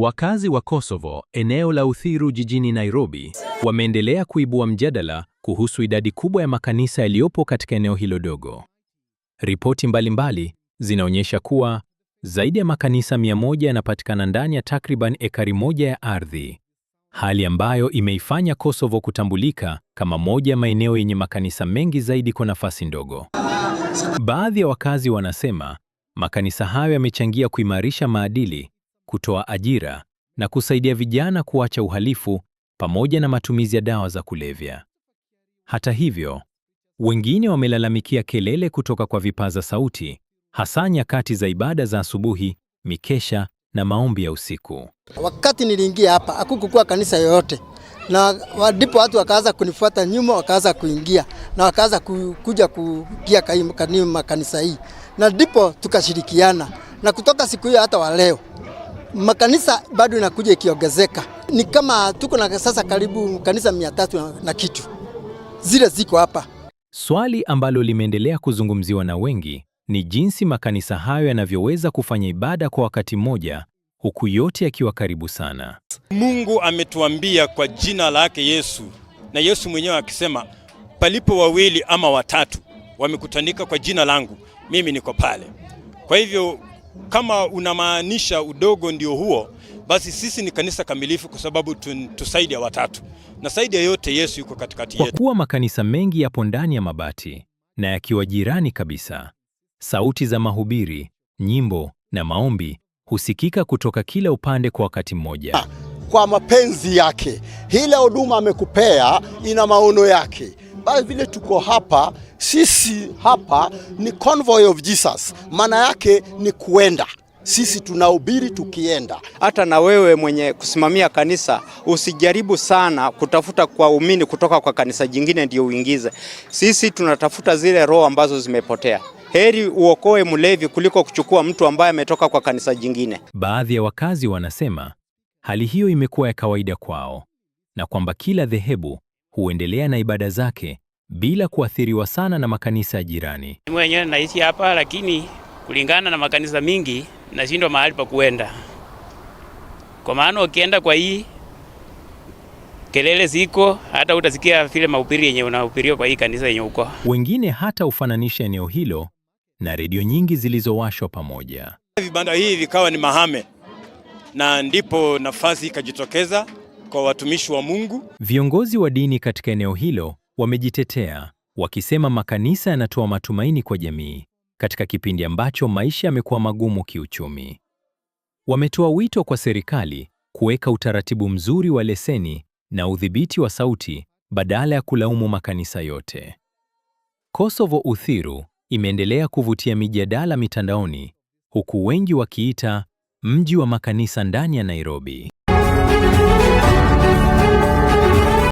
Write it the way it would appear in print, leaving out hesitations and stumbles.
Wakazi wa Kosovo, eneo la Uthiru jijini Nairobi, wameendelea kuibua mjadala kuhusu idadi kubwa ya makanisa yaliyopo katika eneo hilo dogo. Ripoti mbalimbali zinaonyesha kuwa zaidi ya makanisa 100 yanapatikana ndani ya takriban ekari moja ya ardhi, hali ambayo imeifanya Kosovo kutambulika kama moja ya maeneo yenye makanisa mengi zaidi kwa nafasi ndogo. Baadhi ya wakazi wanasema makanisa hayo yamechangia kuimarisha maadili, kutoa ajira na kusaidia vijana kuacha uhalifu pamoja na matumizi ya dawa za kulevya. Hata hivyo, wengine wamelalamikia kelele kutoka kwa vipaza sauti, hasa nyakati za ibada za asubuhi, mikesha na maombi ya usiku. Wakati niliingia hapa, hakukuwa kanisa yoyote. Na ndipo watu wakaanza kunifuata nyuma, wakaanza kuingia na wakaanza kuja kuingia makanisa hii. Na ndipo tukashirikiana. Na kutoka siku hiyo hata wa leo, makanisa bado inakuja ikiongezeka. Ni kama tuko na sasa karibu kanisa 300 na kitu. Zile ziko hapa. Swali ambalo limeendelea kuzungumziwa na wengi ni jinsi makanisa hayo yanavyoweza kufanya ibada kwa wakati mmoja huku yote yakiwa karibu sana. Mungu ametuambia kwa jina lake Yesu, na Yesu mwenyewe akisema palipo wawili ama watatu wamekutanika kwa jina langu, mimi niko pale. Kwa hivyo kama unamaanisha udogo ndio huo, basi sisi ni kanisa kamilifu kwa sababu tusaidia watatu. Na zaidi ya yote Yesu yuko katikati yetu. Kwa kuwa makanisa mengi yapo ndani ya mabati na yakiwa jirani kabisa, sauti za mahubiri, nyimbo na maombi husikika kutoka kila upande kwa wakati mmoja. Kwa mapenzi yake, ile huduma amekupea ina maono yake. Basi vile tuko hapa, sisi hapa ni convoy of Jesus. Maana yake ni kuenda. Sisi tunahubiri tukienda. Hata na wewe mwenye kusimamia kanisa usijaribu sana kutafuta kwa umini kutoka kwa kanisa jingine ndio uingize. Sisi tunatafuta zile roho ambazo zimepotea. Heri uokoe mlevi kuliko kuchukua mtu ambaye ametoka kwa kanisa jingine. Baadhi ya wakazi wanasema hali hiyo imekuwa ya kawaida kwao na kwamba kila dhehebu huendelea na ibada zake bila kuathiriwa sana na makanisa ya jirani. Mwenyewe naishi hapa, lakini kulingana na makanisa mingi nashindwa mahali pa kuenda. Kwa maana ukienda kwa hii kelele ziko, hata utasikia vile mahubiri yenye unahubiriwa kwa hii kanisa yenye uko. Wengine hata ufananisha eneo hilo na redio nyingi zilizowashwa pamoja. Vibanda hivi vikawa ni mahame, na ndipo nafasi ikajitokeza kwa watumishi wa Mungu. Viongozi wa dini katika eneo hilo wamejitetea, wakisema makanisa yanatoa matumaini kwa jamii katika kipindi ambacho maisha yamekuwa magumu kiuchumi. Wametoa wito kwa serikali kuweka utaratibu mzuri wa leseni na udhibiti wa sauti badala ya kulaumu makanisa yote. Kosovo Uthiru imeendelea kuvutia mijadala mitandaoni, huku wengi wakiita mji wa makanisa ndani ya Nairobi.